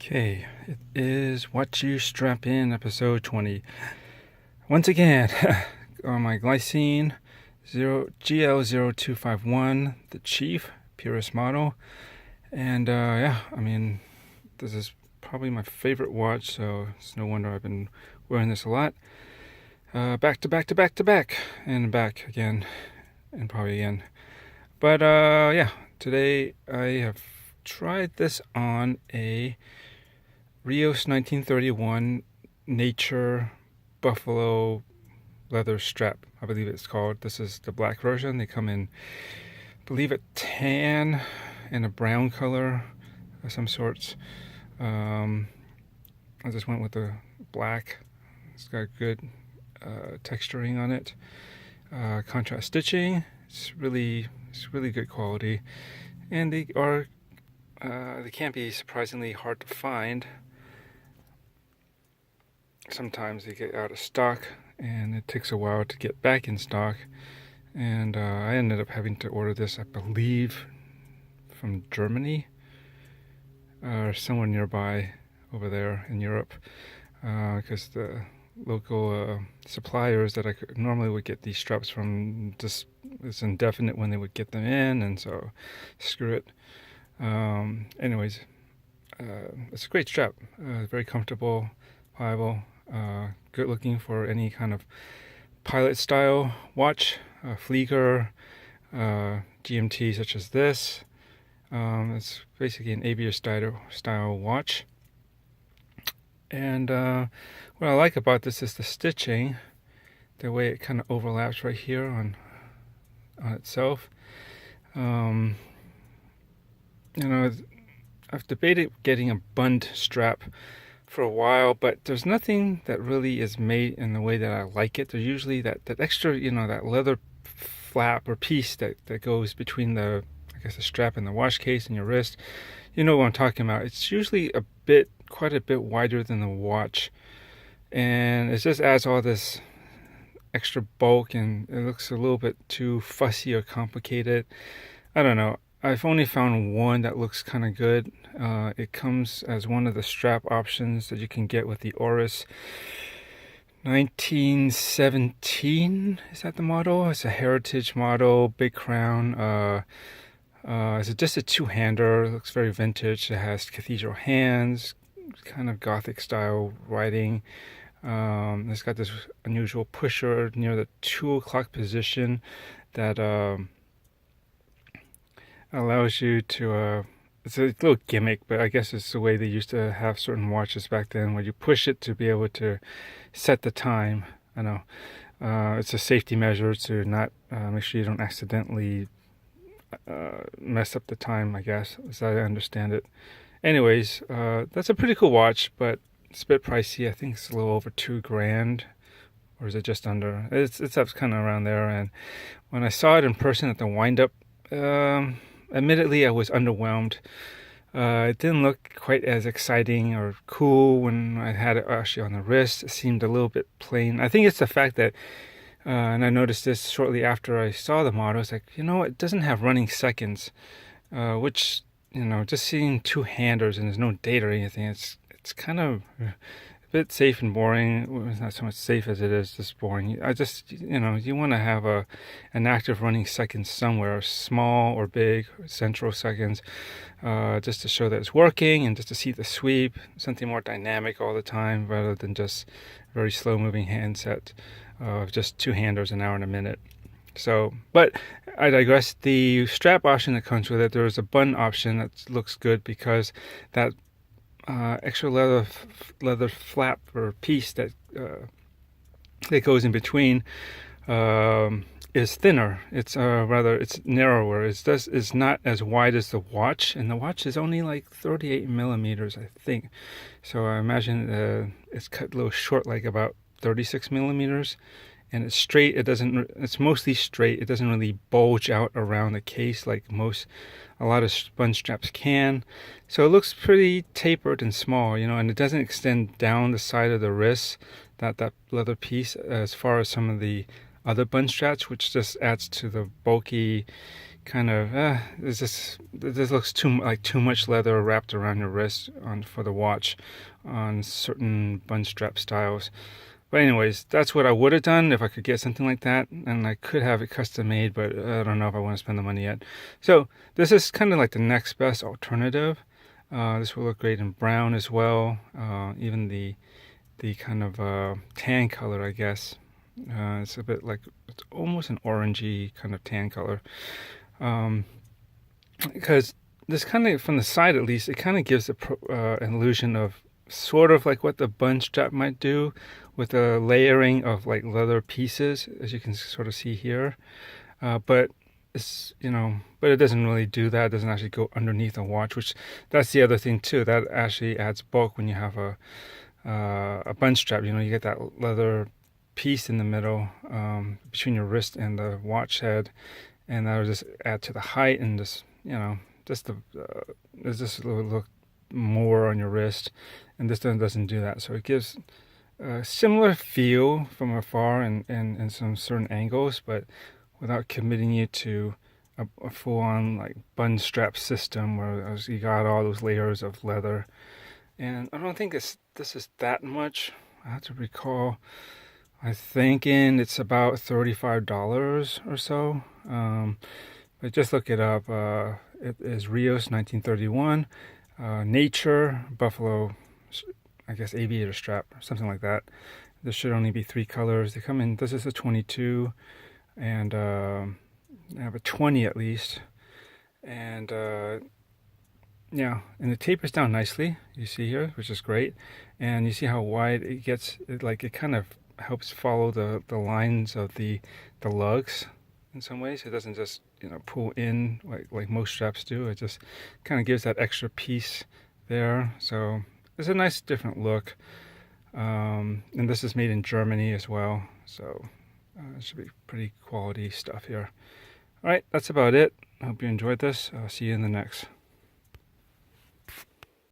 Okay, it is What You Strappin, episode 20. Once again, on my Glycine GL0251, the Chief, purest model. And this is probably my favorite watch, so it's no wonder I've been wearing this a lot. Back to back to back to back, and back again, and probably again. But today I have tried this on a Rios 1931 Nature Buffalo leather strap, I believe it's called. This is the black version. They come in, I believe, a tan and a brown color of some sorts. I just went with the black. It's got good texturing on it. Contrast stitching. It's really good quality, and they can be surprisingly hard to find. Sometimes they get out of stock and it takes a while to get back in stock, and I ended up having to order this, I believe, from Germany or somewhere nearby over there in Europe, because the local suppliers that I normally would get these straps from, just it's indefinite when they would get them in, and so screw it. Anyways, it's a great strap, very comfortable, pliable, good looking for any kind of pilot style watch, Flieger, GMT such as this. It's basically an aviator style watch. And what I like about this is the stitching, the way it kind of overlaps right here on itself. I've debated getting a bund strap for a while, but there's nothing that really is made in the way that I like it. There's usually that extra, that leather flap or piece that goes between the strap and the watch case and your wrist. You know what I'm talking about. It's usually quite a bit wider than the watch, and it just adds all this extra bulk, and it looks a little bit too fussy or complicated. I don't know. I've only found one that looks kind of good. It comes as one of the strap options that you can get with the Oris 1917. Is that the model? It's a heritage model, big crown. It's just a two-hander. It looks very vintage. It has cathedral hands, kind of Gothic style writing. It's got this unusual pusher near the 2 o'clock position that allows you to it's a little gimmick, but I guess it's the way they used to have certain watches back then, where you push it to be able to set the time. I know it's a safety measure to not make sure you don't accidentally mess up the time, I guess, as I understand it. Anyways, that's a pretty cool watch, but it's a bit pricey. I think it's a little over $2,000, or is it just under? It's up kind of around there. And when I saw it in person at the wind-up, admittedly, I was underwhelmed. It didn't look quite as exciting or cool when I had it actually on the wrist. It seemed a little bit plain. I think it's the fact that, and I noticed this shortly after I saw the model, it's like, it doesn't have running seconds, which, just seeing two-handers and there's no date or anything, it's kind of a bit safe and boring. Well, it's not so much safe as it is just boring. I just, you want to have an active running seconds somewhere, small or big, or central seconds, just to show that it's working and just to see the sweep, something more dynamic all the time rather than just a very slow moving handset of just two-handers an hour and a minute. So, but I digress. The strap option that comes with it, there is a button option that looks good because that extra leather flap or piece that goes in between is thinner. It's it's narrower. It's not as wide as the watch, and the watch is only like 38 millimeters, I think. So I imagine it's cut a little short, like about 36 millimeters, and it's straight. It's mostly straight. It doesn't really bulge out around the case like a lot of sponge straps can. So it looks pretty tapered and small, and it doesn't extend down the side of the wrist, that leather piece, as far as some of the other bun straps, which just adds to the bulky kind of this looks too much leather wrapped around your wrist on for the watch on certain bun strap styles. But anyways, that's what I would have done if I could get something like that, and I could have it custom made, but I don't know if I want to spend the money yet. So this is kind of like the next best alternative. This will look great in brown as well. Even the kind of tan color, I guess. It's a bit like, it's almost an orangey kind of tan color. Because this kind of, from the side at least, it kind of gives an illusion of sort of like what the bun strap might do with a layering of like leather pieces, as you can sort of see here. But it's, but it doesn't really do that. It doesn't actually go underneath a watch, which that's the other thing too. That actually adds bulk when you have a bun strap. You get that leather piece in the middle between your wrist and the watch head, and that will just add to the height and just there's just a little look more on your wrist, and this doesn't do that. So it gives a similar feel from afar and in some certain angles, but without committing you to a full-on like bun strap system where you got all those layers of leather. And I don't think this is that much. I have to recall. I'm thinking it's about $35 or so. But just look it up. It is Rios 1931. Nature Buffalo, I guess aviator strap or something like that. There should only be 3 colors. They come in. This is a 22, and I have a 20 at least. And yeah, and it tapers down nicely. You see here, which is great. And you see how wide it gets. It kind of helps follow the lines of the lugs in some ways. It doesn't just pull in like most straps do. It just kind of gives that extra piece there. So it's a nice different look. And this is made in Germany as well, so it should be pretty quality stuff here. All right, that's about it. I hope you enjoyed this. I'll see you in the next.